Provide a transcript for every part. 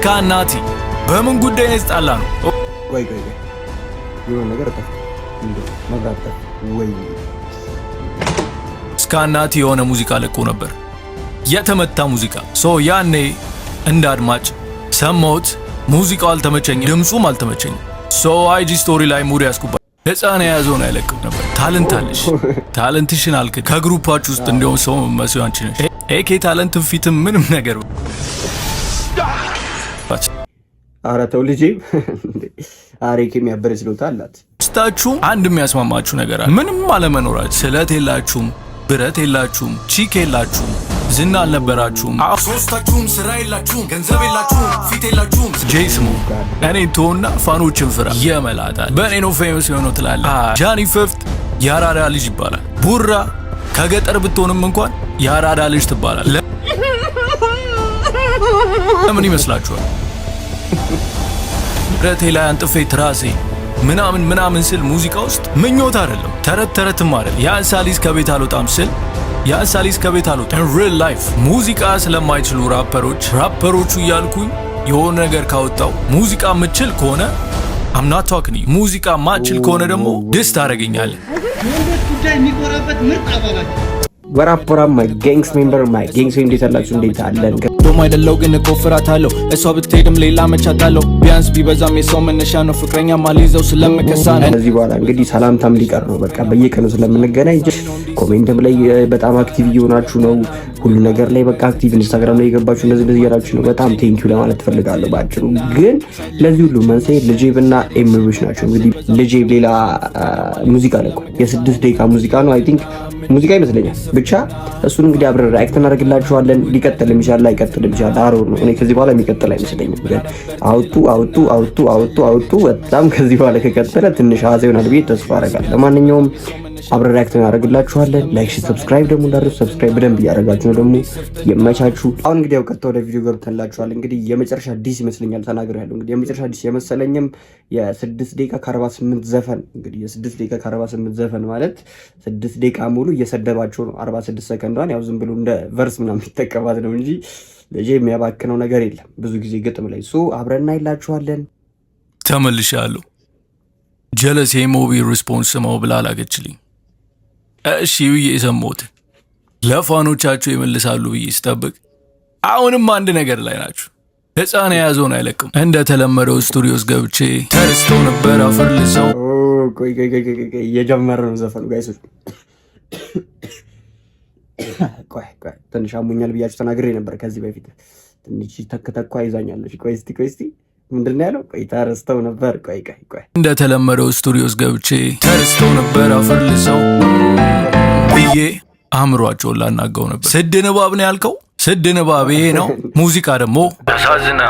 ካናቲ በምን ጉዳይ ነው የተጣላ ነው? ቆይ የሆነ ነገር ተፈጠረ እንዴ? መብራት ወይ ስካናቲ የሆነ ሙዚቃ ለቆ ነበር፣ የተመታ ሙዚቃ። ያኔ እንደ አድማጭ ሰማሁት። ሙዚቃው አልተመቸኝም፣ ድምፁም አልተመቸኝም። አይጂ ስቶሪ ላይ ሙድ ያስኩባ ህፃን የያዘውን አይለቅም ነበር። ታለንት አለሽ፣ ታለንትሽን አልክድ። ከግሩፓችሁ ውስጥ እንዲያውም ሰው መስዩ አንቺ ነሽ። ኤኬ ታለንት ፊትም ምንም ነገር ኧረ ተው ልጄ። አሬክ የሚያበረ ችሎታ አላት። ስታችሁ አንድ የሚያስማማችሁ ነገር አለ። ምንም አለመኖራችሁ፣ ስለት የላችሁም፣ ብረት የላችሁም፣ ቺክ የላችሁም፣ ዝና አልነበራችሁም፣ ሶስታችሁም ስራ የላችሁም፣ ገንዘብ የላችሁም፣ ፊት የላችሁም። ጄስሞ እኔ ተውና ፋኖችን ፍራ። የመላጣል በእኔ ነው ፌመስ የሆነው ትላለህ። ጃኒ ፍፍት የአራዳ ልጅ ይባላል። ቡራ ከገጠር ብትሆንም እንኳን የአራዳ ልጅ ትባላል። ለምን ይመስላችኋል? ብረቴ ላይ አንጥፌ ትራሴ ምናምን ስል ሙዚቃ ውስጥ ምኞት አይደለም፣ ተረትም አይደለም። የአንሳሊስ ከቤት አልወጣም ስል የአንሳሊስ ከቤት አልወጣም። ሪል ላይፍ ሙዚቃ ስለማይችሉ ራፐሮቹ እያልኩኝ የሆነ ነገር ካወጣው ሙዚቃ ምችል ከሆነ አምናት ታክኒ፣ ሙዚቃ ማችል ከሆነ ደግሞ ደስ ታደርገኛለህ። ወንዶች ጉዳይ የሚቆራበት ምርጥ አባላቸው ወራፖራም ማይ ጋንግስ ሜምበር ማይ ጋንግስ እንዴት አላችሁ? እንዴት አለን? ዶም አይደለው ግን እኮ ፍራታለሁ። እሷ ብትሄድም ሌላ መቻታለሁ። ቢያንስ ቢበዛም የሰው መነሻ ነው። ፍቅረኛ ማልይዘው ስለምከሳ ነው። ከዚህ በኋላ እንግዲህ ሰላምታም ሊቀር ነው። በቃ በየቀኑ ስለምንገናኝ ኮሜንትም ላይ በጣም አክቲቭ እየሆናችሁ ነው። ሁሉ ነገር ላይ በቃ አክቲቭ ኢንስታግራም ላይ የገባችሁ እንደዚህ እያላችሁ ነው። በጣም ቴንኪው ለማለት ፈልጋለሁ። ባጭሩ ግን ለዚህ ሁሉ መንስኤ ልጄብና ኤምቢዎች ናቸው። እንግዲህ ልጄብ ሌላ ሙዚቃ ለቆ የ6 ደቂቃ ሙዚቃ ነው። አይ ቲንክ ሙዚቃ ይመስለኛል። ብቻ እሱን እንግዲህ አብረን ሪአክት እናደርግላችኋለን። ሊቀጥልም ይችላል ላይቀጥልም ይችላል። አሮን ነው። እኔ ከዚህ በኋላ የሚቀጥል አይመስለኝም። ግን አውጡ በጣም ከዚህ በኋላ ከቀጠለ ትንሽ አዘ ይሆናል ብዬ ተስፋ አደርጋለሁ። ለማንኛውም አብረን ሪአክት እናደርግላችኋለን። ላይክ፣ ሰብስክራይብ ደግሞ እንዳትረሱ። ሰብስክራይብ በደንብ እያደረጋችሁ ነው ደግሞ የመቻችሁ። አሁን እንግዲህ ያው ቀጥታ ወደ ቪዲዮ ገብተንላችኋል። እንግዲህ የመጨረሻ ዲስ ይመስለኛል ተናግሬያለሁ። እንግዲህ የመጨረሻ ዲስ የመሰለኝም የ6 ደቂቃ ከ48 ዘፈን እንግዲህ የ6 ደቂቃ ከ48 ዘፈን ማለት 6 ደቂቃ ሙሉ እየሰደባቸው ነው። 46 ሰከንዷን ያው ዝም ብሎ እንደ ቨርስ ምናምን የሚጠቀማት ነው እንጂ ልጄ የሚያባክነው ነገር የለም። ብዙ ጊዜ ግጥም ላይ አብረን እናይላችኋለን። ተመልሻለሁ። ጀለስ የሞቢ ሪስፖንስ ስማው ብላ አላገችልኝ። እሺ ብዬ የሰማሁት ለፋኖቻቸው ይመልሳሉ ብዬ ስጠብቅ አሁንም አንድ ነገር ላይ ናችሁ። ህፃን የያዘውን አይለቅም። እንደተለመደው ስቱዲዮስ ገብቼ ተርስተው ነበር አፈር ልሰው እየጀመረ ነው ዘፈኑ ጋይሶች። ቆይ ትንሽ አሞኛል ብያችሁ ተናግሬ ነበር ከዚህ በፊት። ትንሽ ተከተኳ ይዛኛለች። ቆይ እስቲ ምንድነው ያለው? ቆይ ተርስተው ነበር። ቆይ እንደተለመደው ስቱዲዮስ ገብቼ ተርስተው ነበር አፈር ልሰው ብዬ አእምሯቸውን ላናጋው ነበር። ስድ ንባብ ነው ያልከው? ስድ ንባብ ይሄ ነው። ሙዚቃ ደግሞ ያሳዝና።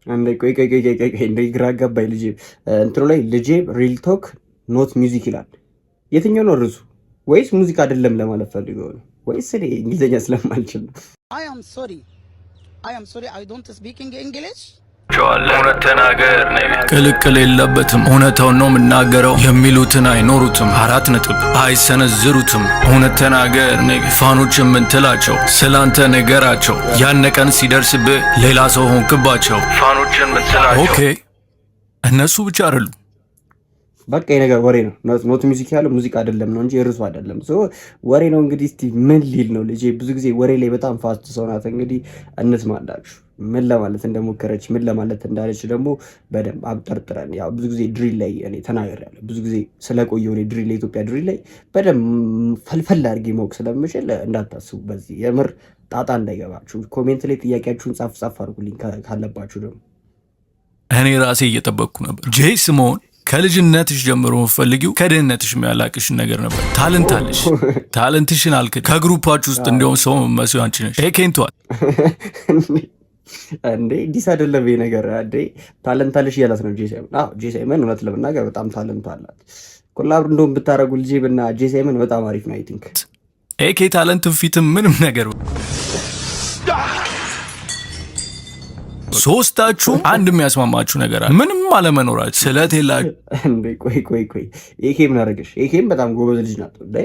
አንዴ ቆይ እንደ ግራ ገባኝ። ልጄ እንትኑ ላይ ልጄ ሪል ቶክ ኖት ሚውዚክ ይላል። የትኛው ነው ርዕሱ? ወይስ ሙዚቃ አይደለም ለማለት ፈልገው ነው? ወይስ እኔ እንግሊዘኛ ስለማልችል ነው? I am sorry I don't speak English። እውነት ተናገር ነኝ። ቅልቅል የለበትም። እውነታውን ነው የምናገረው። የሚሉትን አይኖሩትም። 4 ነጥብ አይሰነዝሩትም። እውነት ተናገር ነኝ። ፋኖች የምትላቸው ስላንተ ነገራቸው። ያነቀን ሲደርስብህ ሌላ ሰው ሆንክባቸው። ፋኖች የምትላቸው ኦኬ፣ እነሱ ብቻ አይደሉም። በቃ የነገር ወሬ ነው። ኖት ሚውዚክ ያለው ሙዚቃ አይደለም ነው እንጂ እርሱ አይደለም። ወሬ ነው። እንግዲህ እስቲ ምን ሊል ነው ልጄ? ብዙ ጊዜ ወሬ ላይ በጣም ፋስት ሰው ናት። እንግዲህ እንስማላችሁ ምን ለማለት እንደሞከረች ምን ለማለት እንዳለች ደግሞ በደንብ አብጠርጥረን። ያው ብዙ ጊዜ ድሪል ላይ እኔ ተናግሬያለሁ። ብዙ ጊዜ ስለቆየሁ እኔ ድሪል ላይ ኢትዮጵያ ድሪል ላይ በደንብ ፈልፈል አድርጌ ማወቅ ስለምችል እንዳታስቡ። በዚህ የምር ጣጣ እንዳይገባችሁ። ኮሜንት ላይ ጥያቄያችሁን ጻፍ አድርጉልኝ ካለባችሁ ደግሞ። እኔ ራሴ እየጠበቅኩ ነበር። ጄስሞን ከልጅነትሽ ጀምሮ የምትፈልጊው ከድህነትሽ የሚያላቅሽን ነገር ነበር። ታለንት አለሽ፣ ታለንትሽን አልክድ። ከግሩፓችሁ ውስጥ እንዲያውም ሰው መስዩ አንቺ ነሽ። ኤኬንቷል እንዴ ዲስ አይደለም ይሄ ነገር። እንዴ ታለንት አለሽ እያላት ነው ጄሳይመን። አዎ ጄሳይመን እውነት ለመናገር በጣም ታለንት አላት። ኮላብር እንደውም ብታረጉ ልጄብና ጄሳይመን በጣም አሪፍ ነው። አይ ቲንክ ኤኬ ታለንት ፊትም ምንም ነገር ሶስታችሁ አንድ የሚያስማማችሁ ነገር አለ። ምንም አለመኖራችሁ ስለት የላችሁ። እንዴ ቆይ ኤኬ ምን አደረገሽ? ኤኬም በጣም ጎበዝ ልጅ ናት። እንዴ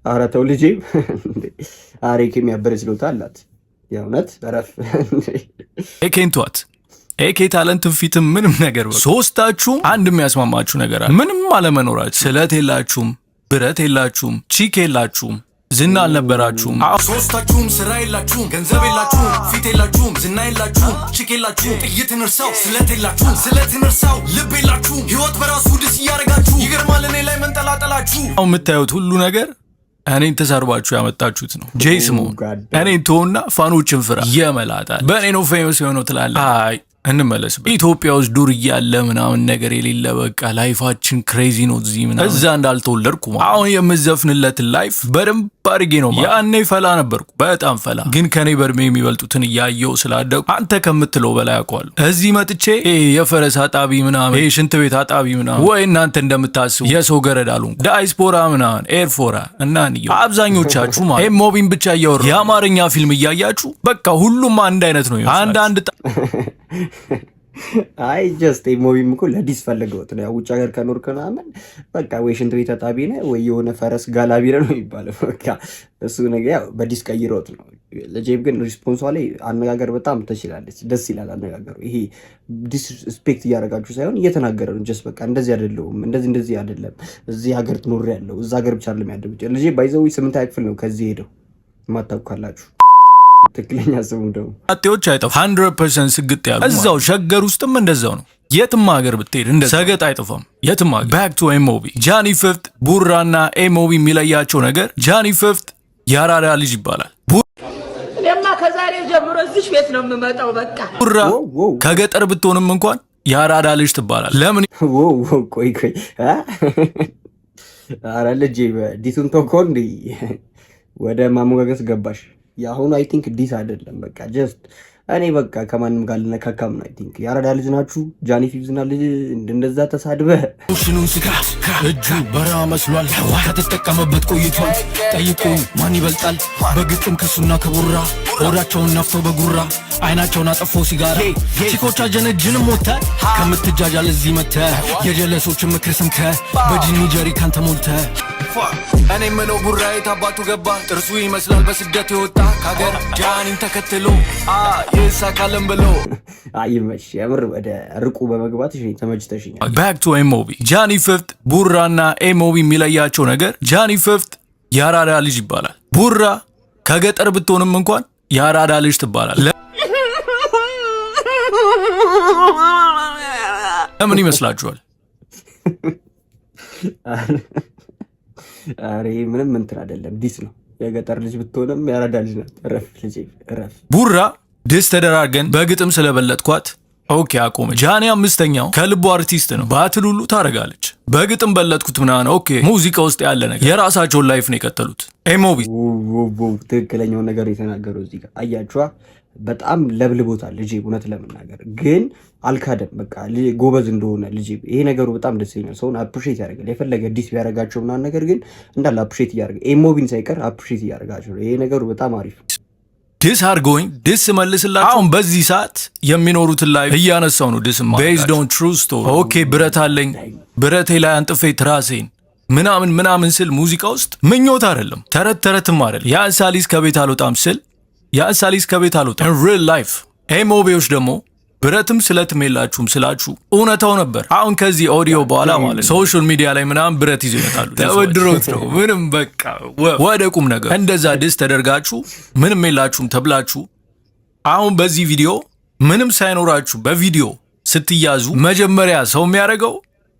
ኧረ ተው ልጄብ። ኧረ ኤኬም ያበረ ችሎታ አላት። የእውነት ረፍ ኤኬን ተዋት። ኤኬ ታለንት ፊትም ምንም ነገር ሶስታችሁም አንድ የሚያስማማችሁ ነገር አለ። ምንም አለመኖራችሁ። ስለት የላችሁም፣ ብረት የላችሁም፣ ቺክ የላችሁም፣ ዝና አልነበራችሁም። ሶስታችሁም ስራ የላችሁም፣ ገንዘብ የላችሁም፣ ፊት የላችሁም፣ ዝና የላችሁም፣ ቺክ የላችሁም፣ ጥይትን እርሳው፣ ስለት የላችሁም፣ ስለትን እርሳው፣ ልብ የላችሁም፣ ህይወት በራሱ ደስ እያደረጋችሁ ይገርማል እኔ ላይ መንጠላጠላችሁ። አሁን የምታዩት ሁሉ ነገር እኔን ተሳርባችሁ ያመጣችሁት ነው። ጄይ ስሞን እኔን ተውና ፋኖችን ፍራ የመላጣል በእኔ ነው ፌመስ የሆነው ትላለህ። አይ እንመለስ። ኢትዮጵያ ውስጥ ዱር እያለ ምናምን ነገር የሌለ በቃ ላይፋችን ክሬዚ ነው። እዚህ ምናምን እዛ እንዳልተወለድኩ አሁን የምዘፍንለትን ላይፍ በደንብ አድርጌ ነው። ያኔ ፈላ ነበርኩ፣ በጣም ፈላ። ግን ከኔ በእድሜ የሚበልጡትን እያየው ስላደኩ አንተ ከምትለው በላይ አውቀዋለሁ። እዚህ መጥቼ የፈረስ አጣቢ ምናምን ሽንት ቤት አጣቢ ምናምን ወይ እናንተ እንደምታስቡ የሰው ገረድ አልሆንኩም። ዳይስፖራ ምናምን ኤርፎራ እና ንየው አብዛኞቻችሁ ማለት ሞቢን ብቻ እያወሩ የአማርኛ ፊልም እያያችሁ በቃ ሁሉም አንድ አይነት ነው። አንድ አይ ጀስት ሙቪም እኮ ለዲስ ፈልገውት ነው። ውጭ ሀገር ከኖር ከናምን በቃ ወይ ሽንት ቤት አጣቢ ነህ ወይ የሆነ ፈረስ ጋላቢ ነው የሚባለው። በቃ እሱ ነገር ያው በዲስ ቀይሮት ነው። ለጄብ ግን ሪስፖንሷ ላይ አነጋገር በጣም ትችላለች። ደስ ይላል አነጋገሩ። ይሄ ዲስሪስፔክት እያደረጋችሁ ሳይሆን እየተናገረ ነው። ጀስት በቃ እንደዚህ አይደለሁም፣ እንደዚህ አይደለም፣ እዚህ ሀገር ትኖር ያለው እዛ ሀገር ብቻ አይደለም ያደረው። ለጄብ ባይዘው 8ኛ ክፍል ነው ከዚህ ሄደው ማታውቃላችሁ። ትክክለኛ ስሙ ደግሞ አጤዎች አይጠፉ 100% ስግጥ ያሉ እዛው ሸገር ውስጥም እንደዛው ነው። የትም ሀገር ብትሄድ እንደዛ ሰገጥ አይጠፋም። የትም ሀገር ባክ ቱ ኤሞቢ ጃኒ ፊፍት ቡራና ኤሞቢ የሚለያቸው ነገር ጃኒ ፊፍት የአራዳ ልጅ ይባላል። እኔማ ከዛሬ ጀምሮ እዚህ ቤት ነው የምመጣው። በቃ ቡራ ከገጠር ብትሆንም እንኳን የአራዳ ልጅ ትባላል። ለምን ቆይ ኧረ ልጄ ዲቱን ተኮንዲ ወደ ማሞጋገስ ገባሽ። የአሁኑ አይ ቲንክ ዲስ አይደለም። በቃ ጀስት እኔ በቃ ከማንም ጋር ልነካካም ነው። አይ ቲንክ ያረዳ ልጅ ናችሁ። ጃኒ ፊፍዝና ልጅ እንደዛ ተሳድበ ሽኑን ስጋ እጁ በራ መስሏል። ከተጠቀመበት ቆይቷል። ጠይቁ ማን ይበልጣል በግጥም ከሱና ከቡራ ሆዳቸውን ነፍተው በጉራ አይናቸውን አጠፈው ሲጋራ ቺኮቻ ጀነጅንም ሞተ ከምትጃጃል እዚህ መተ የጀለሶችን ምክር ሰምተ በጂኒ ጀሪካን ተሞልተ እኔ ምነው ቡራ የታባቱ ገባ ጥርሱ ይመስላል በስደት የወጣ ከሀገር ጃኒን ተከትሎ ይሳካለን ብሎ አይመሽ የምር ወደ ርቁ በመግባት ተመችተሽኛል። ባክ ቱ ኤሞቢ ጃኒ ፊፍት ቡራና ኤሞቢ የሚለያቸው ነገር ጃኒ ፊፍት የአራዳ ልጅ ይባላል። ቡራ ከገጠር ብትሆንም እንኳን የአራዳ ልጅ ትባላል። ለምን ይመስላችኋል? አሬ ምንም እንትን አይደለም፣ ዲስ ነው። የገጠር ልጅ ብትሆንም የአራዳ ልጅ ናት። ረፍ ልጅ ረፍ። ቡራ ድስ ተደራርገን በግጥም ስለበለጥኳት ኦኬ አቆመ። ጃኒ አምስተኛው ከልቡ አርቲስት ነው። ባትል ሁሉ ታረጋለች። በግጥም በለጥኩት ምናምን ኦኬ ሙዚቃ ውስጥ ያለ ነገር የራሳቸውን ላይፍ ነው የቀጠሉት። ኤሞቢ ትክክለኛውን ነገር የተናገረው እዚህ ጋር አያችኋ። በጣም ለብልቦታል ልጄ። እውነት ለመናገር ግን አልካደም። በቃ ጎበዝ እንደሆነ ልጄ ይሄ ነገሩ በጣም ደስ ይላል። ሰውን አፕሪሼት ያደርጋል። የፈለገ ዲስ ቢያደርጋቸው ምናምን ነገር ግን እንዳለ አፕሪሼት እያደረገ ኤሞቢን ሳይቀር አፕሪሼት እያደረጋቸው ይሄ ነገሩ በጣም አሪፍ። ዲስ አድርጎኝ ዲስ መልስላችሁ። አሁን በዚህ ሰዓት የሚኖሩትን ላይ እያነሳው ነው። ዲስ ቤዝድ ኦን ትሩ ስቶሪ። ኦኬ ብረት አለኝ ብረቴ ላይ አንጥፌ ትራሴን ምናምን ስል ሙዚቃ ውስጥ ምኞት አይደለም፣ ተረትም አይደለም። የአንሳሊስ ከቤት አልወጣም ስል የአንሳሊስ ከቤት አልወጣም። ሪል ላይፍ ኤሞቢዎች ደግሞ ብረትም ስለትም የላችሁም ስላችሁ እውነታው ነበር። አሁን ከዚህ ኦዲዮ በኋላ ማለት ሶሻል ሚዲያ ላይ ምናምን ብረት ይዘው ይመጣሉ። ተወድሮት ነው ምንም በቃ ወደ ቁም ነገር እንደዛ ድስ ተደርጋችሁ ምንም የላችሁም ተብላችሁ አሁን በዚህ ቪዲዮ ምንም ሳይኖራችሁ በቪዲዮ ስትያዙ መጀመሪያ ሰው የሚያደርገው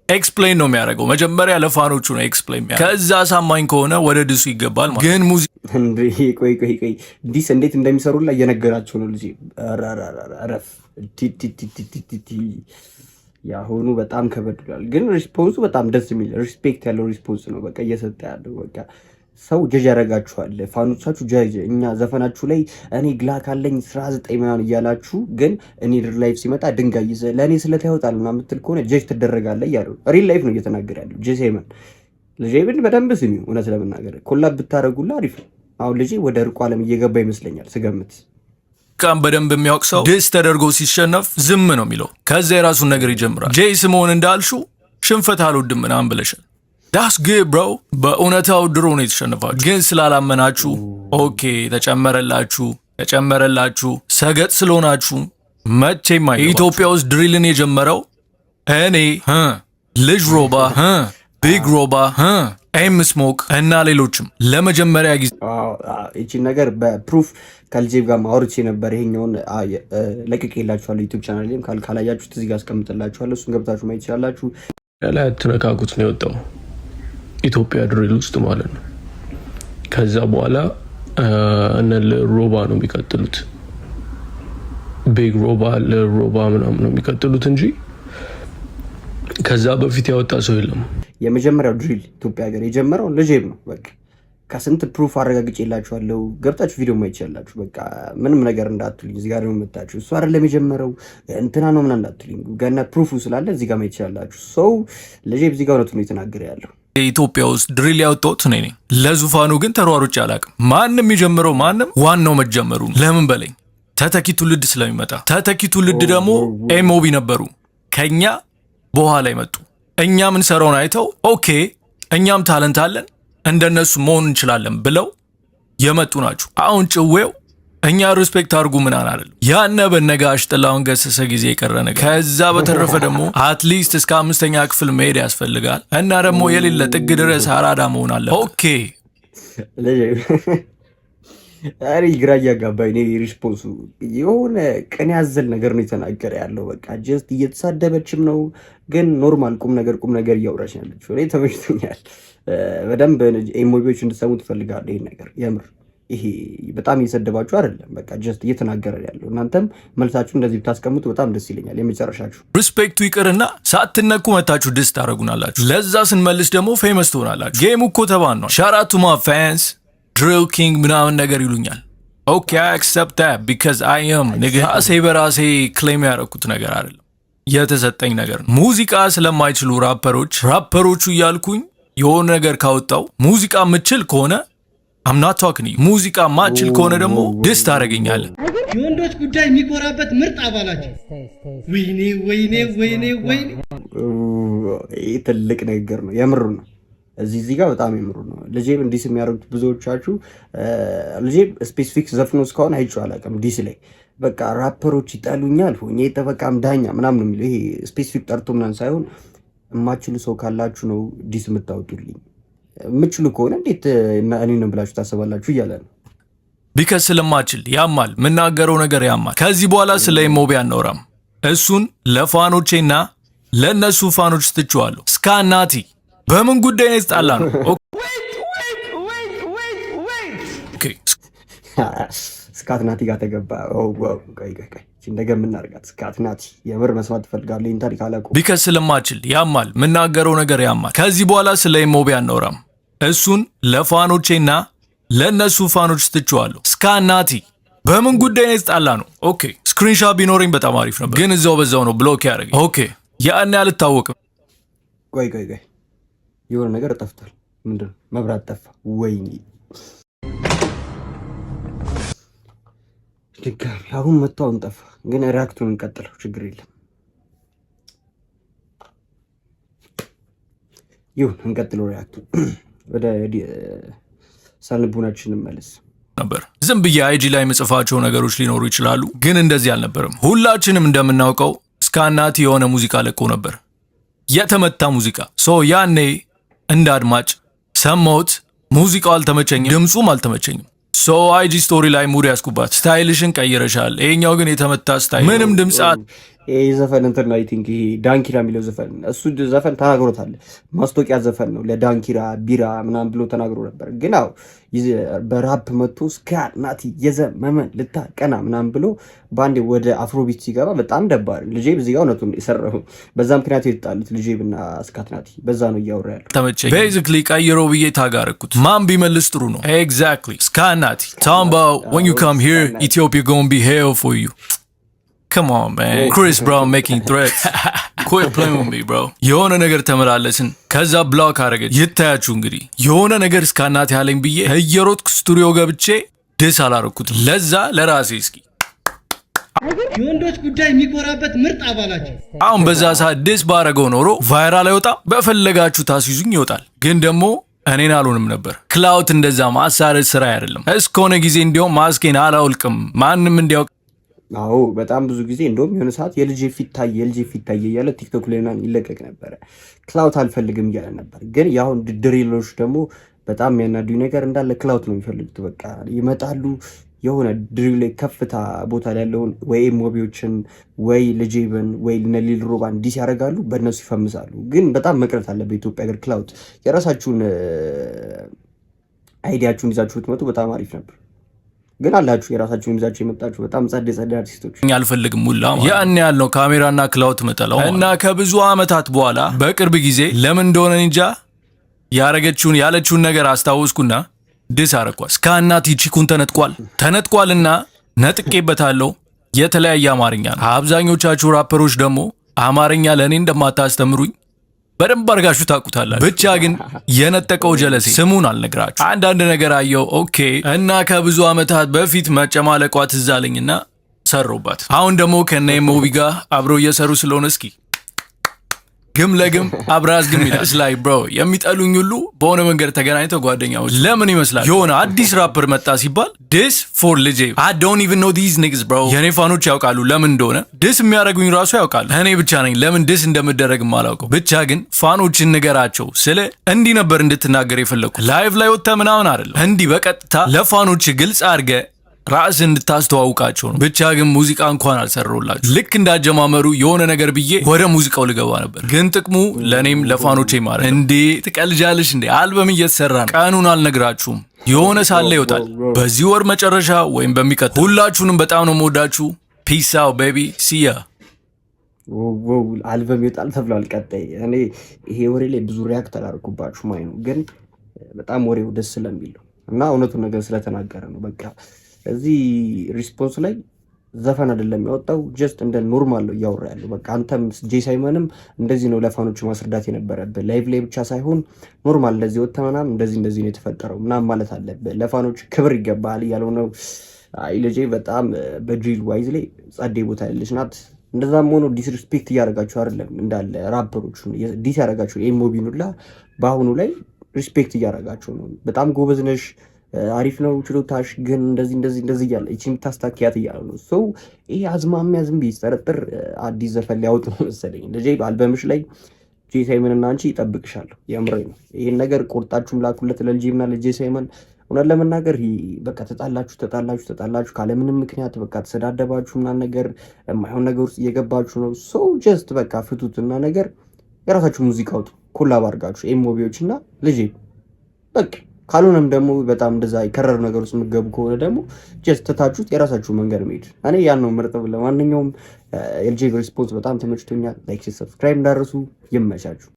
ኤክስፕሌን ነው የሚያደርገው። መጀመሪያ ለፋኖቹ ነው ኤክስፕሌን። ከዛ ሳማኝ ከሆነ ወደ ድሱ ይገባል ማለት ግን ሙዚቃ ቆይ ዲስ እንዴት እንደሚሰሩላ እየነገራቸው ነው ልጅ። ረፍ ያሁኑ በጣም ከበድሏል። ግን ሪስፖንሱ በጣም ደስ የሚል ሪስፔክት ያለው ሪስፖንስ ነው። በቃ እየሰጠ ያለው በቃ ሰው ጀጅ ያደርጋችኋል። ፋኖቻችሁ ጀጅ እኛ ዘፈናችሁ ላይ እኔ ግላክ አለኝ 19 ምናምን እያላችሁ ግን እኔ ሪል ላይፍ ሲመጣ ድንጋይ ይዘህ ለእኔ ስለት ያወጣል ምናምን የምትል ከሆነ ጀጅ ትደረጋለህ እያሉ ሪል ላይፍ ነው እየተናገረ ያለው። ጄሴመን ልጄብን በደንብ ስሚው። እውነት ለመናገር ኮላብ ብታደረጉላ አሪፍ ነው። አሁን ልጄ ወደ ርቁ ዓለም እየገባ ይመስለኛል ስገምት። ቃም በደንብ የሚያውቅ ሰው ድስ ተደርጎ ሲሸነፍ ዝም ነው የሚለው። ከዛ የራሱን ነገር ይጀምራል። ጄይ ስሞን እንዳልሹ ሽንፈት አልወድም ምናምን ብለሻል። ዳስ ግድ ብሮ። በእውነታው ድሮ ነው የተሸነፋችሁ፣ ግን ስላላመናችሁ ኦኬ ተጨመረላችሁ። ሰገጥ ስለሆናችሁ መቼም ኢትዮጵያ ውስጥ ድሪልን የጀመረው እኔ ልጅ ሮባ ቢግ ሮባ ኤም ስሞክ እና ሌሎችም ለመጀመሪያ ጊዜ እቺን ነገር በፕሩፍ ከልጄብ ጋር አውርቼ ነበር። ይሄኛውን ለቅቄላችኋለሁ ዩቲዩብ ቻናል ላይም ካላያችሁት እዚህ ጋር አስቀምጥላችኋለሁ። እሱን ገብታችሁ ማየት ትችላላችሁ። ላይ አትነካኩት ነው የወጣው ኢትዮጵያ ድሪል ውስጥ ማለት ነው። ከዛ በኋላ እነ ሮባ ነው የሚቀጥሉት፣ ቢግ ሮባ ለሮባ ምናምን ነው የሚቀጥሉት እንጂ ከዛ በፊት ያወጣ ሰው የለም። የመጀመሪያው ድሪል ኢትዮጵያ ሀገር የጀመረው ልጄብ ነው። በቃ ከስንት ፕሩፍ አረጋግጬላችኋለሁ። ገብታችሁ ቪዲዮ ማየት ይችላላችሁ። በቃ ምንም ነገር እንዳትሉኝ እዚህ ጋር ነው የምታችሁ እሱ አይደለም የጀመረው እንትና ነው ምናምን እንዳትሉኝ፣ ገና ፕሩፉ ስላለ እዚህ ጋር ማየት ይችላላችሁ። ሰው ልጄብ እዚህ ጋር ነው የተናገረ ያለው። ኢትዮጵያ ውስጥ ድሪል ያወጣሁት እኔ ነኝ። ለዙፋኑ ግን ተሯሩጬ አላውቅም። ማንም የጀመረው ማንም፣ ዋናው መጀመሩ ለምን በለኝ፣ ተተኪ ትውልድ ስለሚመጣ። ተተኪ ትውልድ ደግሞ ኤምኦቢ ነበሩ ከኛ በኋላ ይመጡ። እኛ ምን ሰራውን አይተው ኦኬ እኛም ታለንት አለን እንደነሱ መሆን እንችላለን ብለው የመጡ ናቸው። አሁን ጭዌው እኛ ሪስፔክት አድርጉ ምናምን አይደለም። ያነ በነጋሽ ጥላሁን ገሰሰ ጊዜ የቀረ ነገር። ከዛ በተረፈ ደግሞ አትሊስት እስከ 5ኛ ክፍል መሄድ ያስፈልጋል እና ደግሞ የሌለ ጥግ ድረስ አራዳ መሆን አለ። ኦኬ አሪ ግራ እያጋባኝ ነው ሪስፖንሱ። የሆነ ቀን ያዘል ነገር ነው የተናገረ ያለው። በቃ ጀስት እየተሳደበችም ነው ግን ኖርማል ቁም ነገር እያወራች ያለችው እኔ ተመችቶኛል። በደንብ ኤሞቢዎች እንድትሰሙ ትፈልጋለሁ። ይሄን ነገር የምር ይሄ በጣም እየሰደባችሁ አይደለም፣ በቃ ጀስት እየተናገረ ያለው። እናንተም መልሳችሁ እንደዚህ ብታስቀምጡ በጣም ደስ ይለኛል። የመጨረሻችሁ ሪስፔክቱ ይቅርና ሳትነኩ መታችሁ ደስ ታደርጉናላችሁ። ለዛ ስንመልስ ደግሞ ፌመስ ትሆናላችሁ። ጌሙ እኮ ተባን ነው። ሻት አውት ቱ ማይ ፋንስ ድሪል ኪንግ ምናምን ነገር ይሉኛል። ኦኬ አይ አክሰፕት ዳት ቢካዝ አይ አም ንግህ ራሴ በራሴ ክሌም ያደረኩት ነገር አይደለም፣ የተሰጠኝ ነገር ነው። ሙዚቃ ስለማይችሉ ራፐሮቹ እያልኩኝ የሆነ ነገር ካወጣው ሙዚቃ ምችል ከሆነ I'm not talking to you። ሙዚቃ ማችል ከሆነ ደግሞ ደስ ታደርገኛለህ። የወንዶች ጉዳይ የሚኮራበት ምርጥ አባላቸው። ወይኔ ወይኔ ወይኔ ወይኔ ይሄ ትልቅ ነገር ነው፣ የምሩ ነው። እዚህ ጋር በጣም የምሩ ነው። ልጄብ እንዲስ የሚያደርጉት ብዙዎቻችሁ ልጄብ ስፔሲፊክ ዘፍኖ እስካሁን አይቼው አላውቅም። ዲስ ላይ በቃ ራፐሮች ይጠሉኛል ሆኜ ተበቃም ዳኛ ምናምን ነው የሚለው። ይሄ ስፔሲፊክ ጠርቶ ምናምን ሳይሆን የማችሉ ሰው ካላችሁ ነው ዲስ የምታወጡልኝ። የምችሉ ከሆነ እንዴት እኔ ነው ብላችሁ ታስባላችሁ እያለ ነው። ቢከስ ስለማችል ያማል፣ የምናገረው ነገር ያማል። ከዚህ በኋላ ስለ ኤምኦቢ አናወራም። እሱን ለፋኖቼና ለእነሱ ፋኖች ትችዋለሁ። ስካናቲ በምን ጉዳይ ነው የተጣላ ነው? ስካትናቲ ጋር ተገባ። እንደገ የምናርጋት ስካትናቲ የምር መስማት ትፈልጋለህ? ይህን ታሪክ አላውቅም። ቢከስ ስለማችል ያማል፣ የምናገረው ነገር ያማል። ከዚህ በኋላ ስለ ኤምኦቢ አናወራም። እሱን ለፋኖቼና ለእነሱ ፋኖች ትችዋለሁ። ስካናቲ በምን ጉዳይ ነው የተጣላ ነው? ኦኬ ስክሪንሻት ቢኖረኝ በጣም አሪፍ ነበር፣ ግን እዛው በዛው ነው ብሎክ ያደረገኝ። ኦኬ ያን አልታወቅም። ቆይ የሆነ ነገር ጠፍቷል። ምንድን ነው? መብራት ጠፋ። ወይኔ ድጋሚ አሁን መጥቶ አሁን ጠፋ። ግን ሪያክቱን እንቀጥለው፣ ችግር የለም። ይሁን እንቀጥለው ሪያክቱን። ወደ ሳልቡናችን እንመለስ ነበር። ዝም ብዬ አይጂ ላይ የምጽፋቸው ነገሮች ሊኖሩ ይችላሉ፣ ግን እንደዚህ አልነበረም። ሁላችንም እንደምናውቀው ስካናቲ የሆነ ሙዚቃ ለቆ ነበር፣ የተመታ ሙዚቃ። ያኔ እንደ አድማጭ ሰማሁት። ሙዚቃው አልተመቸኝም፣ ድምፁም አልተመቸኝም። አይጂ ስቶሪ ላይ ሙድ ያስኩባት፣ ስታይልሽን ቀይረሻል፣ ይሄኛው ግን የተመታ ስታይል ምንም ድምፅ ይሄ ዘፈን እንትን አይ ቲንክ ይሄ ዳንኪራ የሚለው ዘፈን እሱ ዘፈን ተናግሮታል። ማስታወቂያ ዘፈን ነው ለዳንኪራ ቢራ ምናምን ብሎ ተናግሮ ነበር። ግን አው በራፕ መጥቶ ስካትናቲ የዘመመ ልታቀና ምናምን ብሎ ባንዴ ወደ አፍሮቢት ሲገባ በጣም ደባሪ ልጄብ እዚህ ጋር እውነቱን የሰራው በዛ ምክንያት የተጣሉት ልጄብና ስካትናቲ በዛ ነው እያወራ ያለው። ተመቸኝ ቤዚክሊ ቀይሮ ብዬ ታጋረኩት። ማን ቢመልስ ጥሩ ነው? ኤግዛክትሊ ስካትናቲ talking about when you come here Ethiopia gonna be hell for you. Come on man, Chris Brown making threats. Quit playing with me bro. የሆነ ነገር ተመላለስን፣ ከዛ ብሎክ አረገች። ይታያችሁ እንግዲህ የሆነ ነገር ስካናቲ ያለኝ ብዬ እየሮጥኩ ስቱዲዮ ገብቼ ደስ አላረኩት። ለዛ ለራሴ እስኪ የወንዶች ጉዳይ የሚኮራበት ምርጥ አባላቸው። አሁን በዛ ሰዓት ደስ ባረገው ኖሮ ቫይራል አይወጣም። በፈለጋችሁ ታስይዙኝ ይወጣል። ግን ደግሞ እኔን አልሆንም ነበር። ክላውት እንደዛ ማሳረድ ስራ አይደለም። እስከሆነ ጊዜ እንዲያውም ማስኬን አላውልቅም ማንም እንዲያውቅ አዎ በጣም ብዙ ጊዜ እንደውም የሆነ ሰዓት የልጄ ፊት ታየ እያለ ቲክቶክ ላይ ምናምን ይለቀቅ ነበረ። ክላውት አልፈልግም እያለ ነበር። ግን ያሁን ድሪሎች ደግሞ በጣም የሚያናዱኝ ነገር እንዳለ ክላውት ነው የሚፈልጉት። በቃ ይመጣሉ የሆነ ድሪል ላይ ከፍታ ቦታ ላይ ያለውን ወይ ሞቢዎችን ወይ ልጄብን ወይ ሊል ሮባን ዲስ ያደርጋሉ፣ በእነሱ ይፈምሳሉ። ግን በጣም መቅረት አለ በኢትዮጵያ ሀገር ክላውት። የራሳችሁን አይዲያችሁን ይዛችሁ ብትመጡ በጣም አሪፍ ነበር። ግን አላችሁ የራሳችሁን ይዛችሁ የመጣችሁ በጣም ጸደ አርቲስቶች። አልፈልግም ሙላ ያን ያልነው ካሜራና ክላውት መጠላው እና ከብዙ አመታት በኋላ በቅርብ ጊዜ ለምን እንደሆነ እንጃ ያረገችውን ያለችውን ነገር አስታወስኩና ድስ አረኳስ። ከአናት ቺኩን ተነጥቋልና ነጥቄበታለሁ። የተለያየ አማርኛ ነው። አብዛኞቻችሁ ራፐሮች ደግሞ አማርኛ ለእኔ እንደማታስተምሩኝ በደንብ አርጋችሁ ታውቁታላችሁ። ብቻ ግን የነጠቀው ጀለሴ ስሙን አልነግራችሁ አንዳንድ ነገር አየው። ኦኬ እና ከብዙ አመታት በፊት መጨማለቋ ትዝ አለኝና ሰሩባት። አሁን ደግሞ ከነ ኤምኦቢ ጋር አብረው እየሰሩ ስለሆነ እስኪ ግም ለግም አብራዝ ግም ይላል ላይ ብሮ የሚጠሉኝ ሁሉ በሆነ መንገድ ተገናኝተው ጓደኛዎች ለምን ይመስላል የሆነ አዲስ ራፐር መጣ ሲባል ዲስ ፎር ልጄ I don't even know these niggas bro። የኔ ፋኖች ያውቃሉ ለምን እንደሆነ ዲስ የሚያደርጉኝ ራሱ ያውቃሉ። እኔ ብቻ ነኝ ለምን ዲስ እንደምደረግ ማላውቀው። ብቻ ግን ፋኖችን ንገራቸው ስለ እንዲህ ነበር እንድትናገር የፈለኩ ላይቭ ላይ ወጥተህ ምናምን አይደለም እንዲህ በቀጥታ ለፋኖች ግልጽ አድርገህ ራስ እንድታስተዋውቃቸው ነው። ብቻ ግን ሙዚቃ እንኳን አልሰራሁላችሁ። ልክ እንዳጀማመሩ የሆነ ነገር ብዬ ወደ ሙዚቃው ልገባ ነበር። ግን ጥቅሙ ለኔም ለፋኖቼ ማለት እንዴ ትቀልጃለሽ እንዴ አልበም እየተሰራ ነው። ቀኑን አልነግራችሁም የሆነ ሳለ ይወጣል በዚህ ወር መጨረሻ ወይም በሚቀጥለው። ሁላችሁንም በጣም ነው የምወዳችሁ። ፒስ አውት ቤቢ ሲያ። አልበም ይወጣል ተብሏል ቀጣይ። እኔ ይሄ ወሬ ላይ ብዙ ሪያክት አላደረኩባችሁ ማለት ነው። ግን በጣም ወሬው ደስ ስለሚል ነው እና እውነቱን ነገር ስለተናገረ ነው። በቃ እዚህ ሪስፖንስ ላይ ዘፈን አይደለም ያወጣው፣ ጀስት እንደ ኖርማል ነው እያወራ ያለው። በቃ አንተም ጄ ሳይመንም እንደዚህ ነው ለፋኖቹ ማስረዳት የነበረብህ። ላይቭ ላይ ብቻ ሳይሆን ኖርማል እንደዚህ ወጥተህ ምናምን እንደዚህ ነው የተፈጠረው ምናምን ማለት አለብህ። ለፋኖቹ ክብር ይገባል እያለው ነው። አይ ልጄ በጣም በድሪል ዋይዝ ላይ ጸዴ ቦታ ያለች ናት። እንደዛም ሆኖ ዲስሪስፔክት እያደረጋችሁ አይደለም እንዳለ ራፐሮቹ ዲስ ያደረጋችሁ ኤምኦቢን ሁላ በአሁኑ ላይ ሪስፔክት እያደረጋችሁ ነው። በጣም ጎበዝ ነሽ፣ አሪፍ ነው ችሎታሽ፣ ግን እንደዚህ እያለ እቺ የምታስታክያት እያለ ነው። ሰው ይሄ አዝማሚያ ዝም ብዬ ጠረጥር አዲስ ዘፈን ሊያወጡ ነው መሰለኝ። ልጄ አልበምሽ ላይ ጄ ሳይመንና አንቺ ይጠብቅሻለሁ። የምሬ ነው። ይሄን ነገር ቆርጣችሁም ላኩለት ለልጄና ለጄ ሳይመን። እውነት ለመናገር በቃ ተጣላችሁ ካለምንም ምክንያት በቃ ተሰዳደባችሁ ምናምን ነገር የማይሆን ነገር ውስጥ እየገባችሁ ነው። ሰው ጀስት በቃ ፍቱትና ነገር የራሳችሁ ሙዚቃ አውጡ፣ ኮላብ አድርጋችሁ ኤምኦቢዎች እና ልጄ በቃ። ካልሆነም ደግሞ በጣም እንደዛ የከረሩ ነገር ውስጥ የምትገቡ ከሆነ ደግሞ ጀስት ትታችሁት የራሳችሁ መንገድ መሄድ። እኔ ያን ነው ምርጥ። ለማንኛውም የልጄ ሪስፖንስ በጣም ተመችቶኛል። ላይክ፣ ሰብስክራይብ እንዳደረሱ ይመቻችሁ።